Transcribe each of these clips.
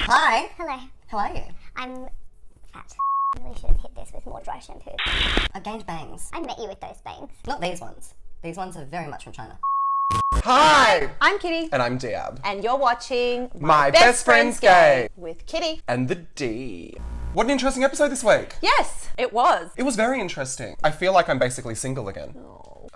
Hi. Hello. How are you? I'm fat. I really should have hit this with more dry shampoo. I've gained bangs. I met you with those bangs. Not these ones. These ones are very much from China. Hi! I'm Kitty. And I'm Diab. And you're watching My Best Friend's Gay. with Kitty. And the D. What an interesting episode this week. Yes, it was. It was very interesting. I feel like I'm basically single again.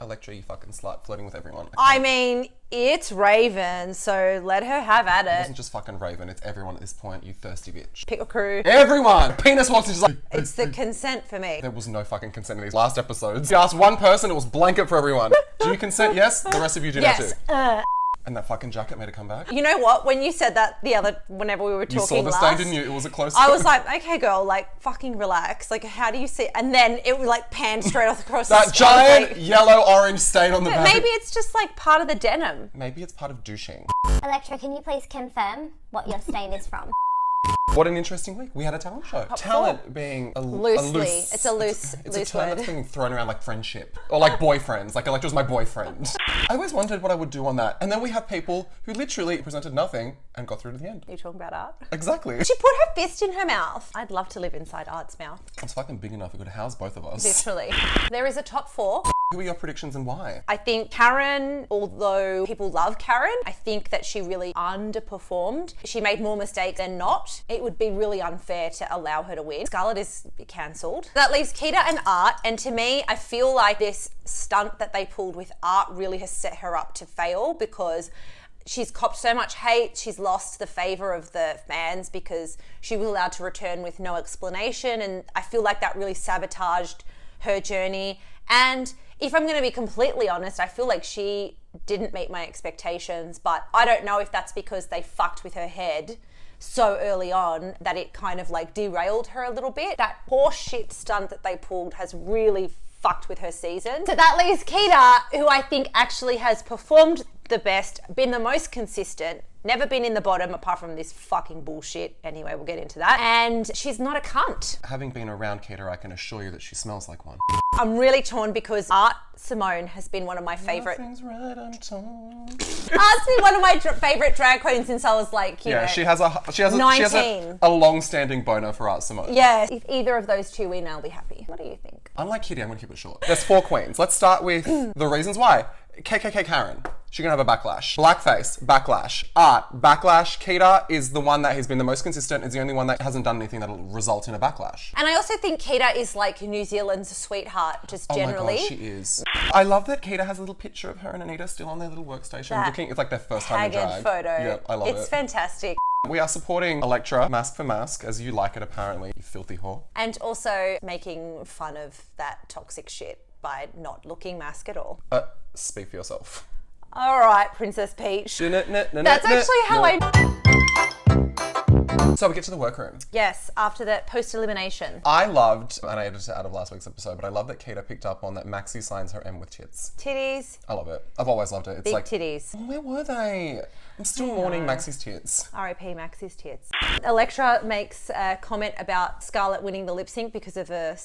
Electra, you fucking slut, flirting with everyone. I mean, it's Raven, so let her have at It it. wasn't just fucking Raven, it's everyone at this point, you thirsty bitch. Pick a crew. Everyone! Penis walks in, she's like... It's the consent for me. There was no fucking consent in these last episodes. You asked one person, it was blanket for everyone. Do you consent? Yes? The rest of you do Yes. not too. And that fucking jacket made a comeback. You know what? When you said that whenever we were talking last... You saw the stain, didn't you? It was a close... I was like, okay, girl, like, fucking relax. Like, how do you see... And then it would, like, pan straight off across the that giant yellow-orange stain on the back. Maybe it's just, like, part of the denim. Maybe it's part of douching. Electra, can you please confirm what your stain is from? What an interesting week. We had a talent show. Talent being a Loosely. loose... It's a loose It's a term word. that's being thrown around like friendship. Or like boyfriends. Like Electra's my boyfriend. I always wondered what I would do on that. And then we have people who literally presented nothing and got through to the end. You're talking about art? Exactly. She put her fist in her mouth. I'd love to live inside Art's mouth. It's fucking big enough. It could house both of us. Literally. There is a top 4. Who are your predictions and why? I think Karen, although people love Karen, I think that she really underperformed. She made more mistakes than not. It would be really unfair to allow her to win. Scarlett is cancelled. That leaves Keita and Art, and to me, I feel like this stunt that they pulled with Art really has set her up to fail because she's copped so much hate. She's lost the favour of the fans because she was allowed to return with no explanation, and I feel like that really sabotaged her journey. And if I'm going to be completely honest, I feel like she didn't meet my expectations, but I don't know if that's because they fucked with her head so early on that it kind of like derailed her a little bit. That horseshit stunt that they pulled has really fucked with her season. So that leaves Keita, who I think actually has performed the best, been the most consistent, never been in the bottom apart from this fucking bullshit. Anyway, we'll get into that. And she's not a cunt. Having been around Keita, I can assure you that she smells like one. I'm really torn because Art Simone has been one of my favourite... Nothing's right, I'm torn. Art's been one of my favourite drag queens since I was like, you know, she has a long-standing boner for Art Simone. Yes. If either of those two win, I'll be happy. What do you think? Unlike Kitty, I'm going to keep it short. There's 4 queens. Let's start with the reasons why. KKK Karen. She's going to have a backlash. Blackface, backlash. Art, backlash. Keita is the one that has been the most consistent, is the only one that hasn't done anything that'll result in a backlash. And I also think Keita is like New Zealand's sweetheart, just generally. Oh my God, she is. I love that Keita has a little picture of her and Anita still on their little workstation looking, it's like their first time in drag. Haggard photo. Yeah, I love it. It's fantastic. We are supporting Electra, mask for mask, as you like it apparently, you filthy whore. And also making fun of that toxic shit by not looking mask at all. Speak for yourself. All right, Princess Peach. That's actually how So we get to the workroom. Yes, after that post-elimination. I loved, and I edited it out of last week's episode, but I love that Keita picked up on that Maxi signs her M with tits. Titties. I love it. I've always loved it. It's Big like titties. Oh, where were they? I'm still mourning Maxi's tits. R.I.P. Max's tits. Electra makes a comment about Scarlett winning the lip sync because of a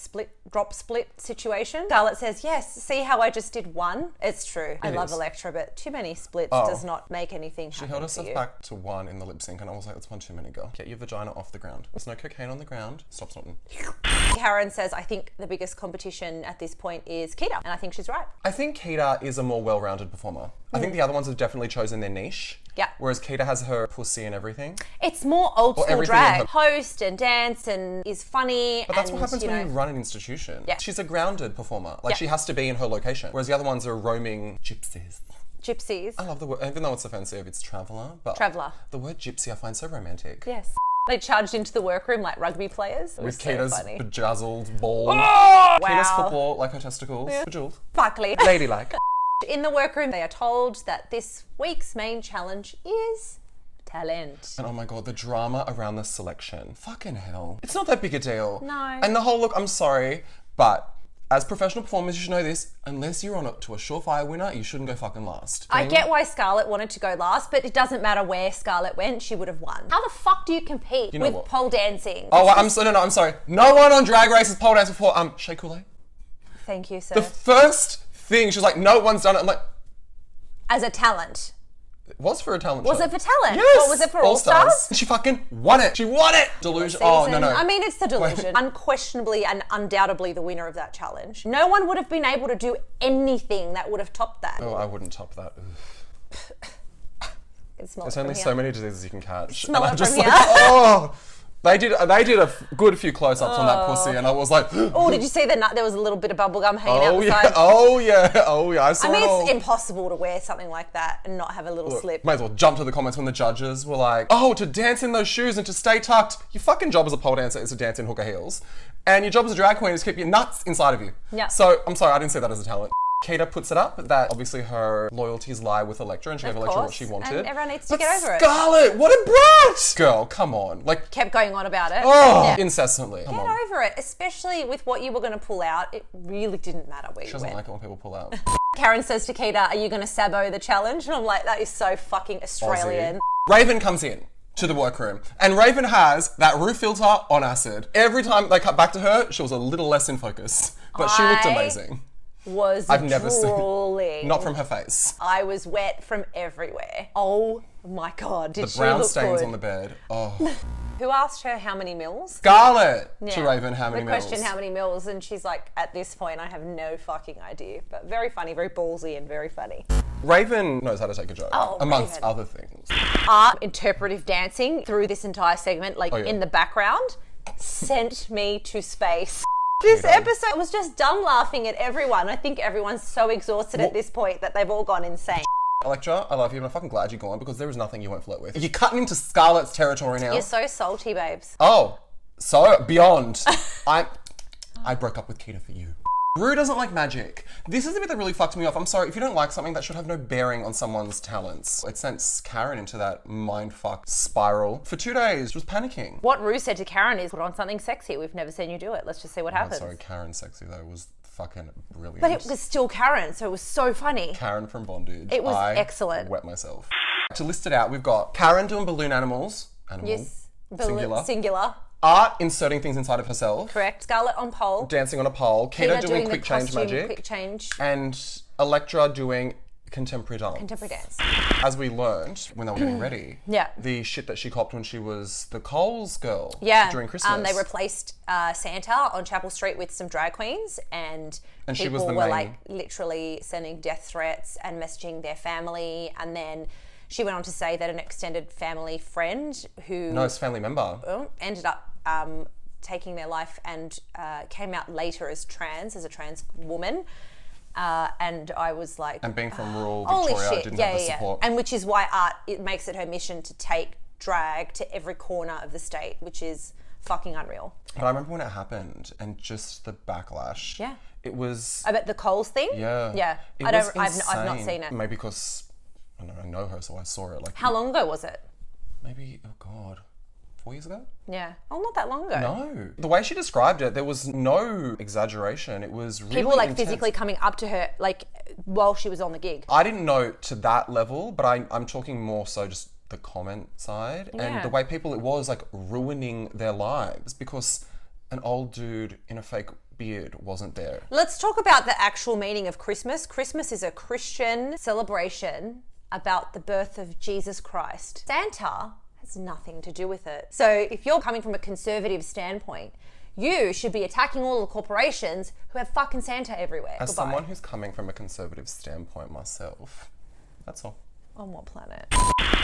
drop split situation. Scarlett says, yes, see how I just did one? It's true. I love Electra, but too many splits does not make anything happen. She held herself back to 1 in the lip sync, and I was like, that's one too many, girl. Get your vagina off the ground. There's no cocaine on the ground. Stop snorting. Karen says, I think the biggest competition at this point is Keita, and I think she's right. I think Keita is a more well-rounded performer. I think the other ones have definitely chosen their niche. Yeah. Whereas Keita has her pussy and everything. It's more old school everything drag. in her- Host and dance and is funny. But that's and, what happens you when know, you run an institution. Yeah. She's a grounded performer. Like Yeah. she has to be in her location. Whereas the other ones are roaming gypsies. gypsies. I love the word, even though it's offensive, it's traveller. But Traveller. the word gypsy I find so romantic. Yes. They charged into the workroom like rugby players. It was With so Keita's funny. bejazzled ball. Wow. Keita's football, like her testicles. Bejeweled. Sparkly. Ladylike. In the workroom, they are told that this week's main challenge is talent. And oh my God, the drama around the selection. Fucking hell. It's not that big a deal. No. And the whole look, I'm sorry, but as professional performers, you should know this. Unless you're on to a surefire winner, you shouldn't go fucking last. I get why Scarlett wanted to go last, but it doesn't matter where Scarlett went, she would have won. How the fuck do you compete You know with what? pole dancing? Oh, I'm sorry. No one on Drag Race has pole danced before. Shea Coulee. Thank you, sir. The first thing, she was like, no one's done it. I'm like, As a talent. It was for a talent Was show. it for talent? Yes. What was it for? All Stars? She fucking won it. She won it. Delusion. Oh, no. I mean, it's the Delusion. Unquestionably and undoubtedly the winner of that challenge. No one would have been able to do anything that would have topped that. Oh, I wouldn't top that. There's only so many diseases you can catch. Smell and it I'm just from like, here. oh. They did a good few close-ups on that pussy, and I was like, Oh, did you see that there was a little bit of bubble gum hanging out the yeah, side? oh yeah. I saw I mean, it all. it's impossible to wear something like that and not have a little slip. Might as well jump to the comments when the judges were like, oh, to dance in those shoes and to stay tucked. Your fucking job as a pole dancer is to dance in hooker heels. And your job as a drag queen is to keep your nuts inside of you. Yeah. So, I'm sorry, I didn't see that as a talent. Keita puts it up that obviously her loyalties lie with Elektra and she gave Elektra what she wanted. And everyone needs to get over it. Scarlett, what a brat! Girl, come on. Like, Kept going on about it. oh, incessantly. Come Get on. over it, especially with what you were going to pull out. It really didn't matter where She you doesn't went. like it when people pull out. Karen says to Keita, are you going to sabo the challenge? And I'm like, that is so fucking Australian. Aussie. Raven comes in to the workroom, and Raven has that Ru filter on acid. Every time they cut back to her, she was a little less in focus, but she looked amazing. I've never drooling. seen, not from her face. I was wet from everywhere. Oh my God. Did The she brown look stains good? on the bed. Oh. Who asked her how many mils? Scarlett to Yeah. Raven, how many The mils? question, how many mils? And she's like, at this point, I have no fucking idea. But very funny, very ballsy and very funny. Raven knows how to take a joke, Oh, amongst Raven. other things. Art, interpretive dancing through this entire segment, like Oh, yeah. in the background, sent me to space. This episode was just done laughing at everyone. I think everyone's so exhausted at this point that they've all gone insane. Elektra, I love you, and I'm fucking glad you're gone because there is nothing you won't flirt with. You're cutting into Scarlett's territory now. You're so salty, babes. Oh, so beyond. I broke up with Keita for you. Ru doesn't like magic. This is the bit that really fucked me off. I'm sorry, if you don't like something, that should have no bearing on someone's talents. It sent Karen into that mindfuck spiral. For 2 days, she was panicking. What Ru said to Karen is, put on something sexy. We've never seen you do it. Let's just see what I'm happens. sorry, Karen sexy though was fucking brilliant. But it was still Karen, so it was so funny. Karen from Bondage. It was I excellent. Wet myself. To list it out, we've got Karen doing balloon animals. Yes. Singular. Singular. Art inserting things inside of herself. Correct. Scarlett on pole. Dancing on a pole. Keita doing the quick change costume, magic. Quick change. And Elektra doing contemporary dance. Contemporary dance. As we learned when they were getting ready, Yeah. the shit that she copped when she was the Coles girl Yeah. during Christmas. They replaced Santa on Chapel Street with some drag queens, and she people was the were main- like literally sending death threats and messaging their family. And then she went on to say that an extended family friend who No, it's family member. ended up taking their life and came out later as a trans woman. And I was like, And being from rural holy Victoria, shit, didn't yeah, have the yeah, support. And which is why it makes it her mission to take drag to every corner of the state, which is fucking unreal. But I remember when it happened and just the backlash. Yeah. It was... I bet the Coles thing? Yeah. Yeah. It I've was not insane. seen it. Maybe because I know her, so I saw it. Like How long ago was it? Maybe, oh God, 4 years ago? Yeah. Oh, not that long ago. No. The way she described it, there was no exaggeration. It was really People like intense. physically coming up to her like while she was on the gig. I didn't know to that level, but I'm talking more so just the comment side Yeah. and the way people, it was like ruining their lives because an old dude in a fake beard wasn't there. Let's talk about the actual meaning of Christmas. Christmas is a Christian celebration about the birth of Jesus Christ. Santa has nothing to do with it. So if you're coming from a conservative standpoint, you should be attacking all the corporations who have fucking Santa everywhere. As Goodbye. someone who's coming from a conservative standpoint myself, that's all. On what planet?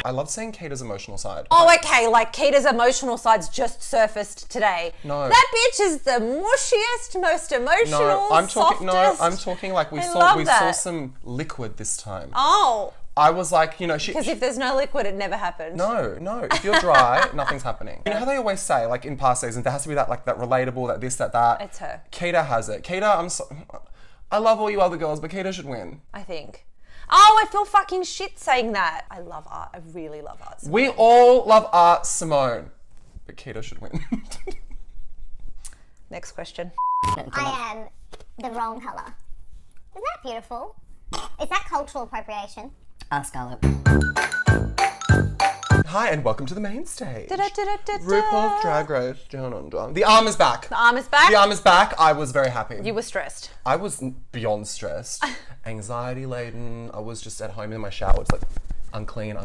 I love seeing Keita's emotional side. Oh, okay, like Keita's emotional side's just surfaced today. No. That bitch is the mushiest, most emotional, No, I'm talking. No, softest. I'm talking like we I saw love saw that. some liquid this time. Oh, I was like, you know, she. because if there's no liquid, it never happened. No. If you're dry, nothing's happening. You know how they always say, like in past seasons, there has to be that relatable, that this, that. It's her. Keita has it. Keita, I love all you other girls, but Keita should win. I think. Oh, I feel fucking shit saying that. I love art. I really love art. We all love Art Simone, but Keita should win. Next question. I am the wrong colour. Isn't that beautiful? Is that cultural appropriation? Scarlett. Hi, and welcome to the main stage. Da-da-da-da-da. RuPaul's Drag Race Down Under. The arm is back. The arm is back. The arm is back. I was very happy. You were stressed. I was beyond stressed, anxiety laden. I was just at home in my shower, just like Unclean.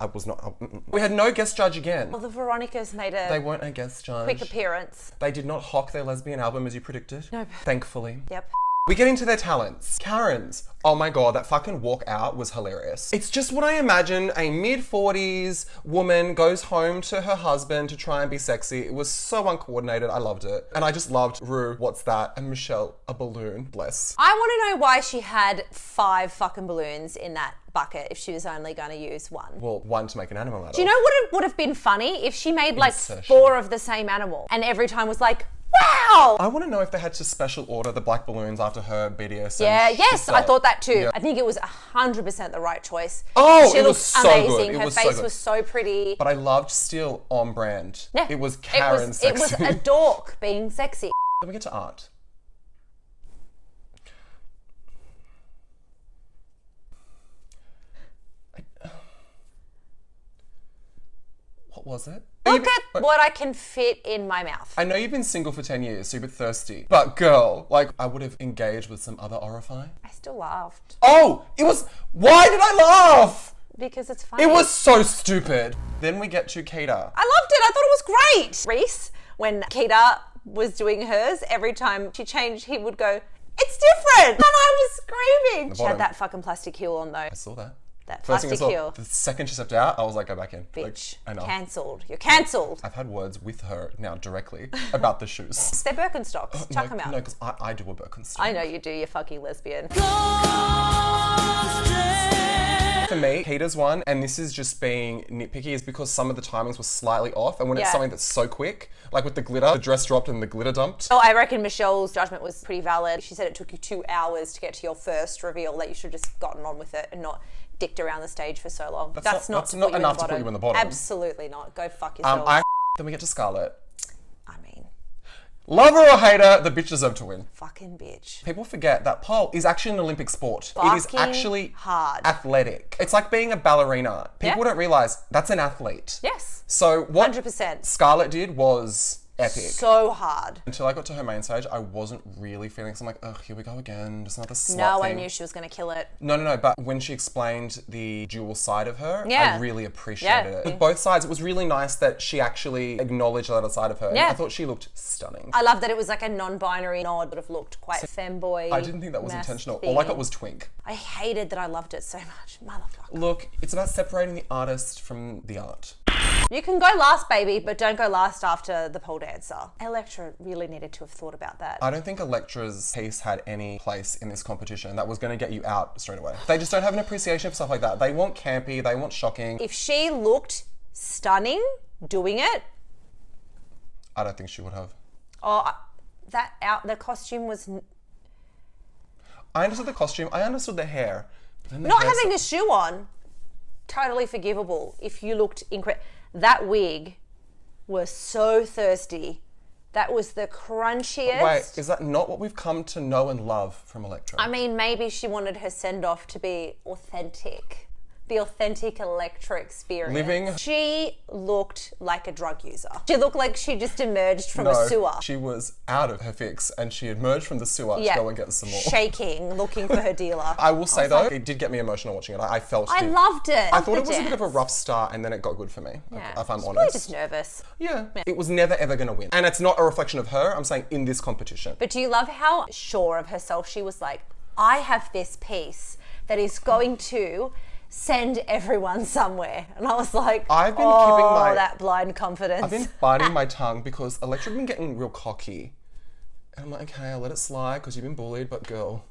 I was not. We had no guest judge again. Well, the Veronicas made They a weren't a guest judge. quick appearance. They did not hock their lesbian album as you predicted. Nope. Thankfully. Yep. We get into their talents. Karen's. Oh my god, that fucking walk out was hilarious. It's just what I imagine a mid-40s woman goes home to her husband to try and be sexy. It was so uncoordinated. I loved it. And I just loved Rue, what's that? And Michelle, a balloon. Bless. I want to know why she had 5 fucking balloons in that bucket if she was only going to use one. Well, one to make an animal out of. Do you know what it would have been funny if she made like Insertion. 4 of the same animal and every time was like, wow! I want to know if they had to special order the black balloons after her BDSM. Yeah, yes, shit I set. thought that too. Yeah. I think it was 100% the right choice. Oh, she it looked was so amazing. good. It Her was so face good. was so pretty. But I loved still on brand. Yeah. It was Karen It sexy. was a dork being sexy. Then we get to art. What was it? Look at what I can fit in my mouth. I know you've been single for 10 years, so you're a bit thirsty. But girl, like, I would have engaged with some other orify. I still laughed Oh, it was... Why did I laugh? because it's funny. It was so stupid. Then we get to Keita. I loved it. I thought it was great. Reese, when Keita was doing hers, every time she changed, he would go, "It's different!" And I was screaming. She bottom. had that fucking plastic heel on though. I saw that. That First thing I plastic saw, heel. the second she stepped out, I was like, go back in. Bitch, Like, enough. cancelled. You're cancelled. I've had words with her now directly about the shoes. They're Birkenstocks. Chuck them out. No, because I do a Birkenstock. I know you do, you fucking lesbian. For me, Keita's one, and this is just being nitpicky, is because some of the timings were slightly off, and when it's Yeah. something that's so quick, like with the glitter, the dress dropped and the glitter dumped. Oh, I reckon Michelle's judgment was pretty valid. She said it took you 2 hours to get to your first reveal, that you should have just gotten on with it and not dicked around the stage for so long. That's not to enough put you in to put you in the bottom. Absolutely not. Go fuck yourself. Then we get to Scarlett. I mean, Love her or hate her, the bitch deserved to win. fucking bitch. People forget that pole is actually an Olympic sport. It is Fucking actually hard. athletic. It's like being a ballerina. People Yeah. don't realize that's an athlete. Yes. So what 100%. Scarlett did was epic. So hard. Until I got to her main stage, I wasn't really feeling so I'm like, ugh, here we go again. Just another slut No, thing. I knew she was going to kill it. No. But when she explained the dual side of her, Yeah. I really appreciated Yeah. it. With both sides, it was really nice that she actually acknowledged the other side of her. Yeah. I thought she looked stunning. I love that it was like a non-binary nod, but it looked quite femboy. I didn't think that was mask intentional. thing. All I got was twink. I hated that I loved it so much. Motherfucker. Look, it's about separating the artist from the art. You can go last, baby, but don't go last after the pole dancer. Electra really needed to have thought about that. I don't think Electra's piece had any place in this competition that was going to get you out straight away. They just don't have an appreciation for stuff like that. They want campy, they want shocking. If she looked stunning doing it, I don't think she would have. the costume was I understood the costume, I understood the hair. But then the not hair's- having a shoe on. Totally forgivable if you looked incredible. That wig was so thirsty. That was the crunchiest. Wait, is that not what we've come to know and love from Electra? I mean, maybe she wanted her send-off to be authentic. The authentic Electra experience. Living- She looked like a drug user. She looked like she just emerged from no, a sewer. she was out of her fix and she emerged from the sewer to go and get some more. Shaking, looking for her dealer. I will say though, it did get me emotional watching it. I felt I it. loved it. I thought it was a bit of a rough start and then it got good for me, if I'm Probably honest. just nervous. Yeah. It was never ever going to win. And it's not a reflection of her, I'm saying in this competition. But do you love how sure of herself she was like, I have this piece that is going to send everyone somewhere. And I was like, I've been keeping my- that blind confidence. I've been biting my tongue because Electra been getting real cocky. And I'm like, okay, I'll let it slide because you've been bullied, but girl,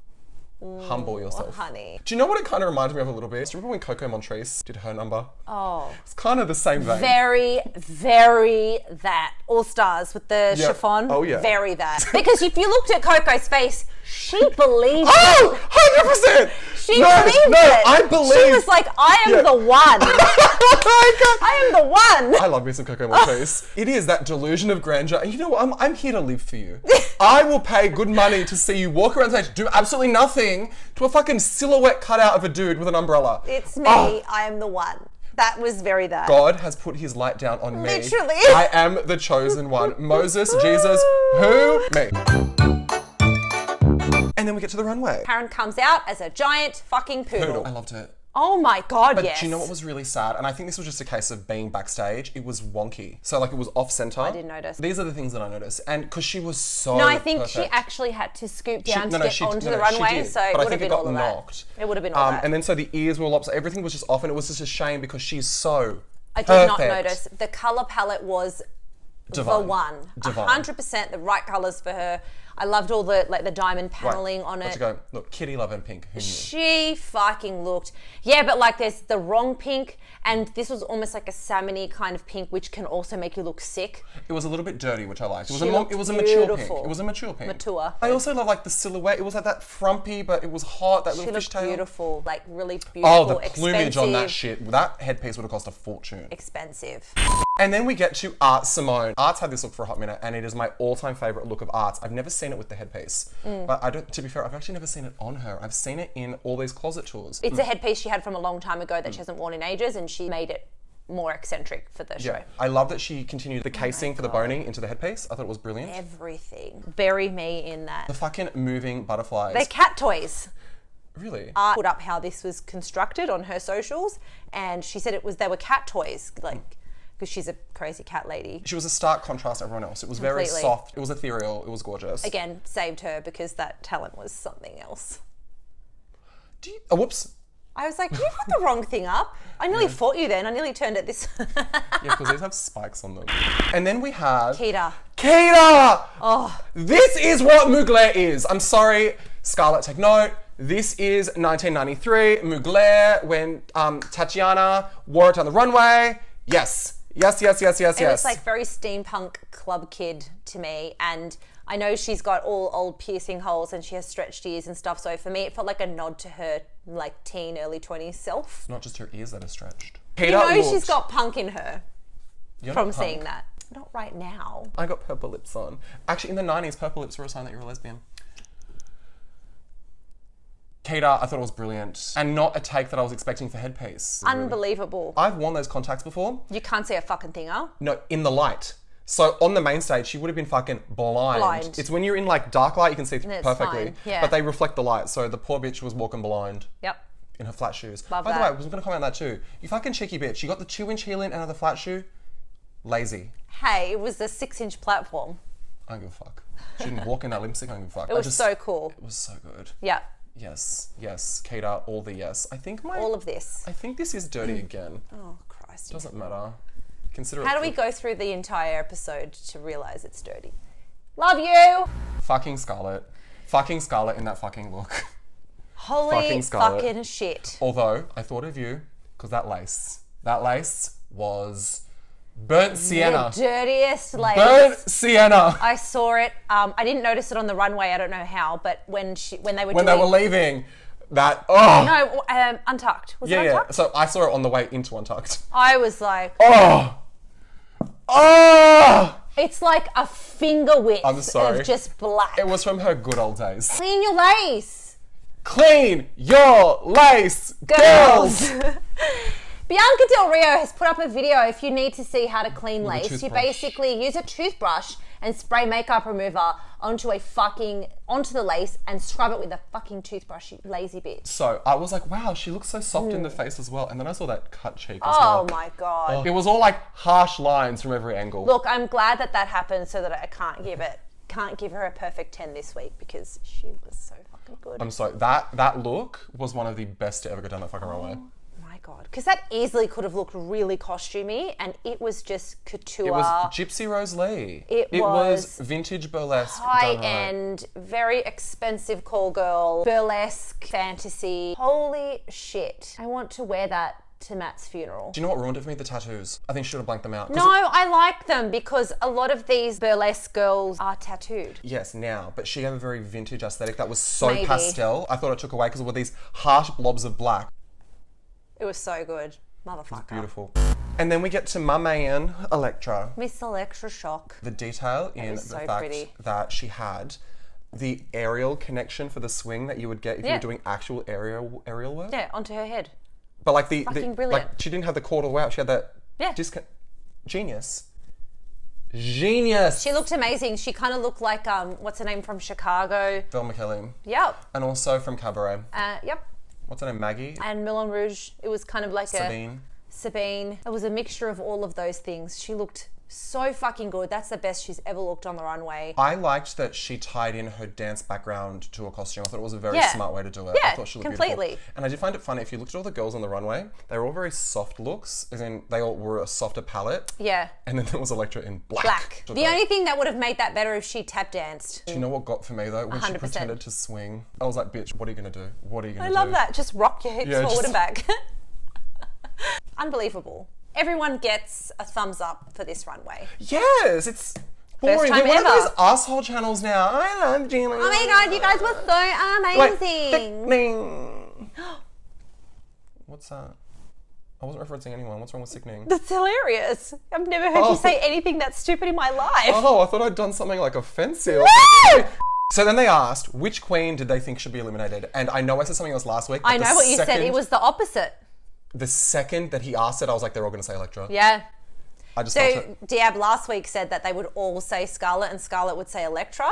humble yourself. honey. Do you know what it kind of reminded me of a little bit? Do you remember when Coco Montrese did her number? Oh. It's kind of the same vein. Very, very that. All Stars with the Yeah. chiffon. Oh, yeah. Very that. Because if you looked at Coco's face, she believed it. Oh, 100%! She believed it. I believe. She was like, I am the one. I am the one. I love me some Coco Montrese. It is that delusion of grandeur. And you know what? I'm here to live for you. I will pay good money to see you walk around stage, do absolutely nothing to a fucking silhouette cutout of a dude with an umbrella. It's me. Oh. I am the one. That was very that. God has put his light down on me. Literally. I am the chosen one. Moses, Jesus, who? Me. And then we get to the runway. Karen comes out as a giant fucking poodle. I loved it. Oh my God, But yes. do you know what was really sad? And I think this was just a case of being backstage. It was wonky. So like it was off center. I didn't notice. These are the things that I noticed. And because she was so No, I think she perfect. actually had to scoop down to no, get she- onto no, the no, she runway, did. so it But I would have think been it all got of that. knocked. It would have been all that. And then so the ears were all up, so everything was just off, and it was just a shame because she's so I did not perfect. notice. The colour palette was Divine. the one. Divine. 100% the right colours for her. I loved all the like the diamond paneling on Let's it. go. Look, Kitty Love and Pink. Who knew? She fucking looked. Yeah, but like there's the wrong pink, and this was almost like a salmony kind of pink, which can also make you look sick. It was a little bit dirty, which I liked. It was She looked it was a mature pink. beautiful. It was a mature pink. Mature. I also love like the silhouette. It was like that frumpy, but it was hot. That She little looked fishtail. beautiful, like really beautiful. Oh, the plumage on that expensive. shit. That headpiece would have cost a fortune. Expensive. And then we get to Art Simone. Art's had this look for a hot minute, and it is my all-time favorite look of Art's. I've never seen it with the headpiece, but I don't. To be fair, I've actually never seen it on her. I've seen it in all these closet tours. It's a headpiece she had from a long time ago that she hasn't worn in ages, and she made it more eccentric for the show. Yeah, I love that she continued the casing for the boning into the headpiece. I thought it was brilliant. Everything. Bury me in that. The fucking moving butterflies. They're cat toys. Really? Art put up how this was constructed on her socials, and she said they were cat toys, like because she's a crazy cat lady. She was a stark contrast to everyone else. It was very Completely. soft. It was ethereal. It was gorgeous. Again, saved her because that talent was something else. Oh, whoops. I was like, you put the wrong thing up. I nearly fought you then. I nearly turned at this. Yeah, because these have spikes on them. And then we have... Keita. Keita! Oh. This is what Mugler is. I'm sorry, Scarlett, take note. This is 1993, Mugler, when Tatiana wore it on the runway. Yes. Yes. It was like very steampunk club kid to me, and I know she's got all old piercing holes and she has stretched ears and stuff, so for me it felt like a nod to her like teen, early 20s self. It's not just her ears that are stretched. You know she's got punk in her You're from not punk. seeing that. Not right now. I got purple lips on. Actually, in the 90s, purple lips were a sign that you're a lesbian. Keita, I thought it was brilliant. And not a take that I was expecting for headpiece. Unbelievable. I've worn those contacts before. You can't see a fucking thing, huh? No, in the light. So on the main stage, she would have been fucking blind. It's when you're in like dark light, you can see it's perfectly. fine, yeah. But they reflect the light. So the poor bitch was walking blind. Yep. In her flat shoes. Love By the that. way, I was going to comment on that too. You fucking cheeky bitch. You got the 2-inch heel in and another flat shoe. Lazy. Hey, it was the 6-inch platform. I don't give a fuck. She didn't walk in that lip sync. I don't give a fuck. It was so cool. It was so good. Yeah. Yes. Keita, all the yes. I think All of this. I think this is dirty again. Oh, Christ. Doesn't matter. Consider it. How do we go through the entire episode to realise it's dirty? Love you! Fucking Scarlett. Fucking Scarlett in that fucking look. Holy Fucking Scarlett. fucking shit. Although, I thought of you, because that lace was burnt sienna. The dirtiest lace. Burnt sienna. I saw it. I didn't notice it on the runway. I don't know how, but when they were leaving, that, oh. No, Untucked. Was it Yeah. Untucked? So I saw it on the way into Untucked. I was like, Oh. it's like a finger width I'm sorry. of just black. It was from her good old days. Clean your lace. Clean your lace, girls. Bianca Del Rio has put up a video if you need to see how to clean With a lace. You toothbrush. basically use a toothbrush and spray makeup remover onto the lace and scrub it with a fucking toothbrush, you lazy bitch. So I was like, wow, she looks so soft in the face as well. And then I saw that cut cheek as Oh well. my God. It was all like harsh lines from every angle. Look, I'm glad that happened so that I can't give her a perfect 10 this week because she was so fucking good. I'm sorry, that look was one of the best to ever go down that fucking runway. My God. Because that easily could have looked really costumey and it was just couture. It was Gypsy Rose Lee. It was was vintage burlesque. done high right. end, very expensive call girl, burlesque fantasy. Holy shit. I want to wear that to Matt's funeral. Do you know what ruined it for me? The tattoos. I think she should have blanked them out. 'Cause No, I like them because a lot of these burlesque girls are tattooed. Yes, now, but she had a very vintage aesthetic that was so Maybe. pastel. I thought it took away because it were these harsh blobs of black. It was so good. Motherfucker. Beautiful. And then we get to my man, Electra. Miss Electroshock. The detail in the was so fact pretty. that she had the aerial connection for the swing that you would get if you Yeah. were doing actual aerial work. Yeah, onto her head. But like the Fucking like brilliant. she didn't have the cord all the way out. She had that Yeah. genius. Genius. She looked amazing. She kind of looked like, what's her name from Chicago? Val McKelly. Yep. And also from Cabaret. Yep. what's her name, Maggie? And Moulin Rouge, it was kind of like Sabine. Sabine. It was a mixture of all of those things. She looked so fucking good. That's the best she's ever looked on the runway. I liked that she tied in her dance background to a costume. I thought it was a very smart way to do it. Yeah, I thought she looked completely. beautiful. And I did find it funny, if you looked at all the girls on the runway, they were all very soft looks, as in they all were a softer palette. Yeah. And then there was Elektra in black. Black. The only thing that would have made that better if she tap danced. Do you know what got for me though? When 100%. she pretended to swing. I was like, bitch, what are you going to do? What are you going I to do? love that. Just rock your hips forward just- and back. Unbelievable. Everyone gets a thumbs up for this runway. Yes, it's boring. time We're one of ever. those asshole channels now. I love Gina. Oh my god, you guys were so amazing. Sickening. What's that? I wasn't referencing anyone. What's wrong with sickening? That's hilarious. I've never heard you say anything that stupid in my life. Oh, I thought I'd done something like offensive. So then they asked, which queen did they think should be eliminated? And I know I said something else last week. But I know what you said. It was the opposite. The second that he asked it, I was like, they're all going to say Elektra. Yeah. I just felt So it. Diab last week said that they would all say Scarlett and Scarlett would say Elektra.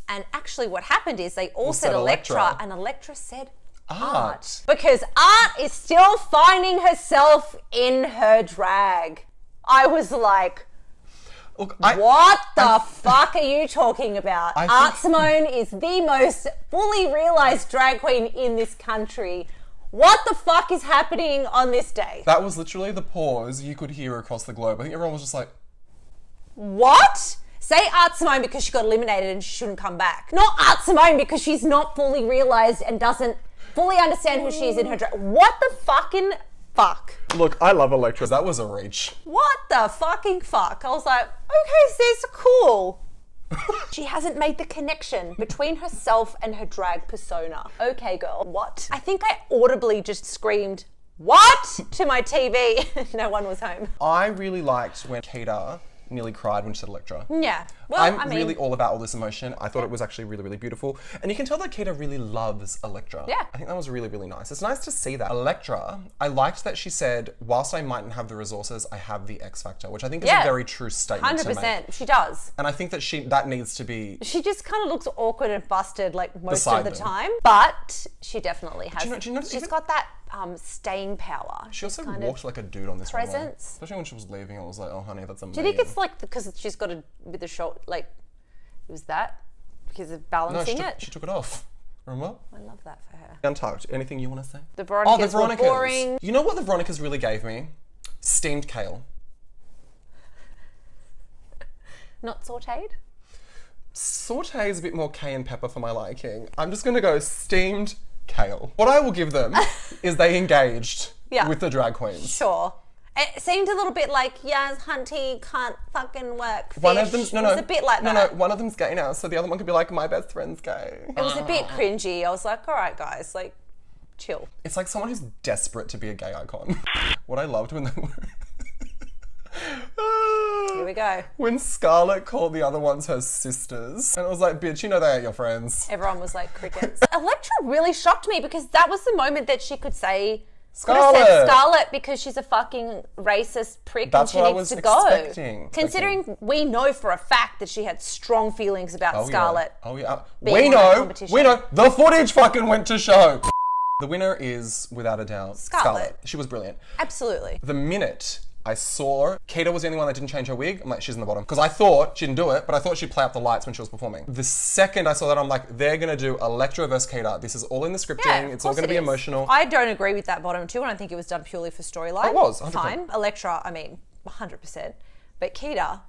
And actually what happened is they all said said Elektra Elektra. and Elektra said Art. Because Art is still finding herself in her drag. I was like, Look, what the fuck are you talking about? I Art think- Simone is the most fully realised drag queen in this country. What the fuck is happening on this day? That was literally the pause you could hear across the globe. I think everyone was just like, What? Say Art Simone because she got eliminated and she shouldn't come back. Not Art Simone because she's not fully realised and doesn't fully understand who she is in her drag. What the fucking fuck? look, I love Elektra. That was a reach. What the fucking fuck? I was like, okay, sis, cool. She hasn't made the connection between herself and her drag persona. Okay, girl, what? I think I audibly just screamed, what? To my TV. No one was home. I really liked when Keita nearly cried when she said Elektra. Yeah. Well, I'm I mean, really all about all this emotion. I thought it was actually really, really beautiful. And you can tell that Keita really loves Elektra. Yeah. I think that was really, really nice. It's nice to see that. Elektra, I liked that she said, whilst I mightn't have the resources, I have the X factor, which I think is a very true statement to make. 100%. She does. And I think that that needs to be... She just kind of looks awkward and busted like most Beside of the them. time. But she definitely has. do you know she's even- got that staying power. She also kind walked of like a dude on this runway. presence. Especially when she was leaving, I was like, oh honey, that's amazing. Do you think it's like because she's got a with the short like it was that because of No, balancing she it? took it off. Remember? I love that for her. Untucked. Anything you want to say? The Veronicas, Veronicas. were boring. You know what the Veronicas really gave me? Steamed kale. Not sauteed. Saute is a bit more cayenne pepper for my liking. I'm just going to go steamed kale. What I will give them is they engaged Yeah. with the drag queens. Sure. It seemed a little bit like, yes, hunty can't fucking work. Fish. One of them, It was a bit like that. No, one of them's gay now, so the other one could be like, my best friend's gay. It was a bit cringy. I was like, all right, guys, like, chill. It's like someone who's desperate to be a gay icon. What I loved when they were... Here we go. When Scarlett called the other ones her sisters, and I was like, bitch, you know they ain't your friends. Everyone was like crickets. Elektra really shocked me because that was the moment that she could say Scarlett. Could have said Scarlett because she's a fucking racist prick That's and what I she was needs to go. expecting. Considering we know for a fact that she had strong feelings about Scarlett. Oh yeah. being on that competition. We know. The footage fucking went to show. The winner is, without a doubt, Scarlett. She was brilliant. Absolutely. The minute I saw Keita was the only one that didn't change her wig, I'm like, she's in the bottom. Because I thought she didn't do it, but I thought she'd play up the lights when she was performing. The second I saw that, I'm like, they're going to do Elektra versus Keita. This is all in the scripting. Yeah, It's all going to be emotional. I don't agree with that bottom two, and I think it was done purely for storyline. It was, 100%. Fine. Elektra, I mean, 100%. But Keita,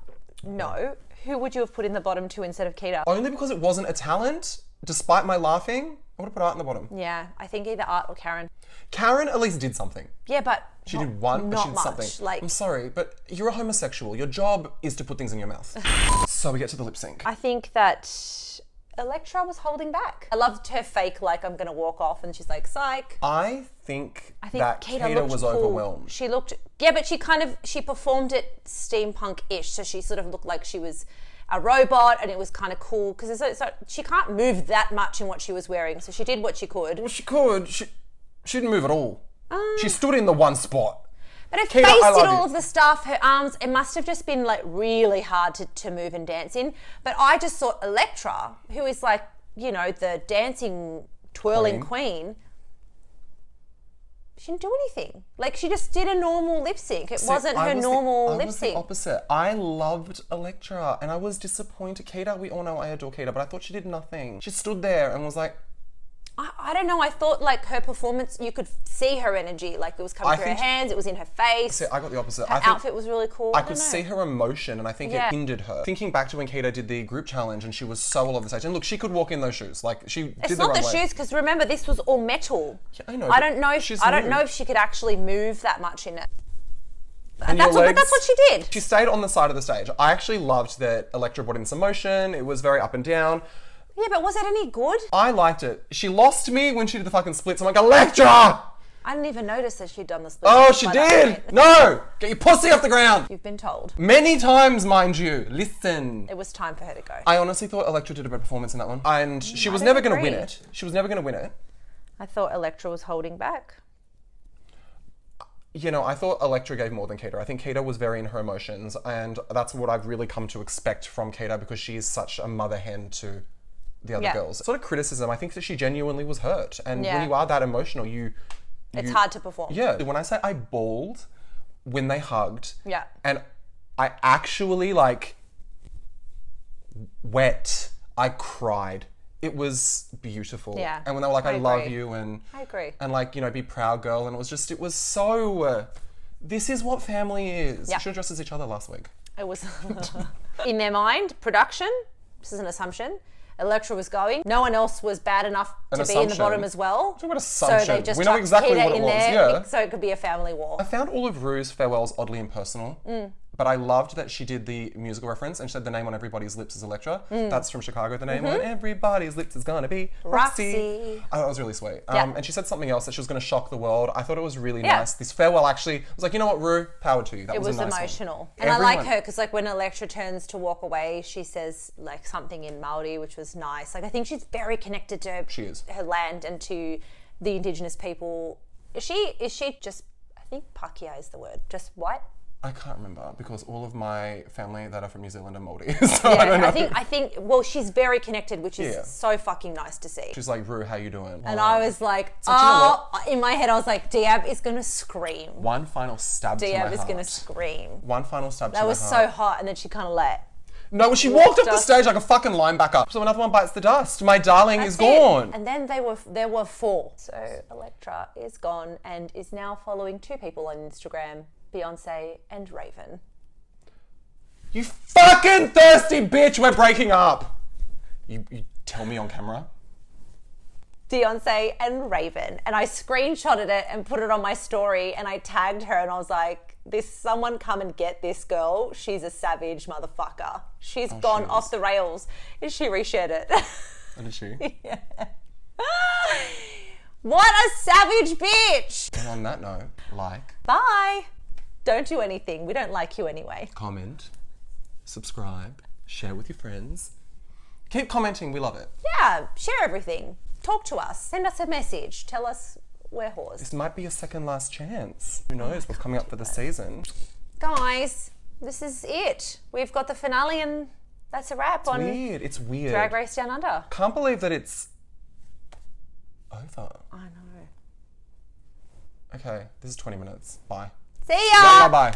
no. Who would you have put in the bottom two instead of Keita? Only because it wasn't a talent, despite my laughing, I would have put Art in the bottom. Yeah, I think either Art or Karen. Karen at least did something. Yeah, but She did one, but not she did much. something. Like, I'm sorry, but you're a homosexual. Your job is to put things in your mouth. So we get to the lip sync. I think that Elektra was holding back. I loved her fake, like, I'm going to walk off, and she's like, psych. I think I think that Keita Keita was cool. overwhelmed. She looked, yeah, but she performed it steampunk-ish, so she sort of looked like she was a robot, and it was kind of cool because she can't move that much in what she was wearing, so she did what she could. Well, she could. She didn't move at all. She stood in the one spot. But her Keita, face I did love all you. of the stuff, her arms, it must have just been like really hard to move and dance in. But I just thought Elektra, who is like, you know, the dancing, twirling queen, She didn't do anything. Like, she just did a normal lip sync. It wasn't her I was normal lip the sync. opposite. I loved Elektra and I was disappointed. Keita, we all know I adore Keita, but I thought she did nothing. She stood there and was like, I don't know. I thought like her performance, you could see her energy. Like it was coming through her hands, it was in her face. See, I got the opposite. Her outfit was really cool. I could see her emotion and I think it hindered her. Thinking back to when Keita did the group challenge and she was so all over the stage. And look, she could walk in those shoes. Like she did the It's not runway. the shoes, because remember, this was all metal. Yeah, I know. I don't know if she could actually move that much in it. And that's your but that's what she did. She stayed on the side of the stage. I actually loved that Elektra brought in some motion. It was very up and down. Yeah, but was it any good? I liked it. She lost me when she did the fucking splits. I'm like, Elektra! I didn't even notice that she'd done the split. Oh, she did! No! Get your pussy off the ground! You've been told. Many times, mind you. Listen. It was time for her to go. I honestly thought Elektra did a better performance in that one. And she was never going to win it. She was never going to win it. I thought Elektra was holding back. You know, I thought Elektra gave more than Keita. I think Keita was very in her emotions, and that's what I've really come to expect from Keita because she is such a mother hen to the other girls. Sort of criticism, I think that she genuinely was hurt. And when you are that emotional, it's hard to perform. Yeah. When I say I bawled when they hugged, Yeah. and I actually like wept, I cried. It was beautiful. Yeah. And when they were like, I love agree. you, and I agree. And like, you know, be proud, girl. And it was so, this is what family is. Yeah. We should have dressed as each other last week. It was in their mind, production, this is an assumption, Elektra was going. No one else was bad enough to be in the bottom as well. Talk about assumption. So they just We know chucked exactly Keita what it in was, there, yeah. so it could be a family war. I found all of Ru's farewells oddly impersonal. But I loved that she did the musical reference and she said the name on everybody's lips is Elektra. That's from Chicago. The name on everybody's lips is gonna be Roxy. I thought it was really sweet. And she said something else that she was gonna shock the world. I thought it was really nice. This farewell actually was like, you know what, Ru, power to you. That was a nice emotional. one. And I like her because like when Elektra turns to walk away, she says like something in Maori, which was nice. Like I think she's very connected to her land and to the Indigenous people. Is she just, I think Pakeha is the word, just white? I can't remember because all of my family that are from New Zealand are Māori, so I don't know. I think, well, she's very connected, which is so fucking nice to see. She's like, Ru, how you doing? And I was like, in my head, I was like, Diab is gonna scream. One final stab to my heart. Diab is gonna scream. One final stab to my That heart. was so hot, and then she kind of let. No, she walked up the stage like a fucking linebacker. So another one bites the dust. My darling is gone. And then there were 4. So Elektra is gone and is now following 2 people on Instagram, Beyonce and Raven. You fucking thirsty bitch, we're breaking up. You tell me on camera? Beyonce and Raven. And I screenshotted it and put it on my story and I tagged her and I was like, someone come and get this girl. She's a savage motherfucker. She's gone off the rails. And she reshared it. Oh, did she? Yeah. What a savage bitch. And on that note, like. Bye. Don't do anything. We don't like you anyway. Comment, subscribe, share with your friends. Keep commenting, we love it. Yeah, share everything. Talk to us. Send us a message. Tell us we're whores. This might be a second last chance. Who knows what's coming up for the season. Guys, this is it. We've got the finale and that's a wrap on It's weird. Drag Race Down Under. Can't believe that it's over. I know. Okay, this is 20 minutes. Bye. See ya! Bye-bye.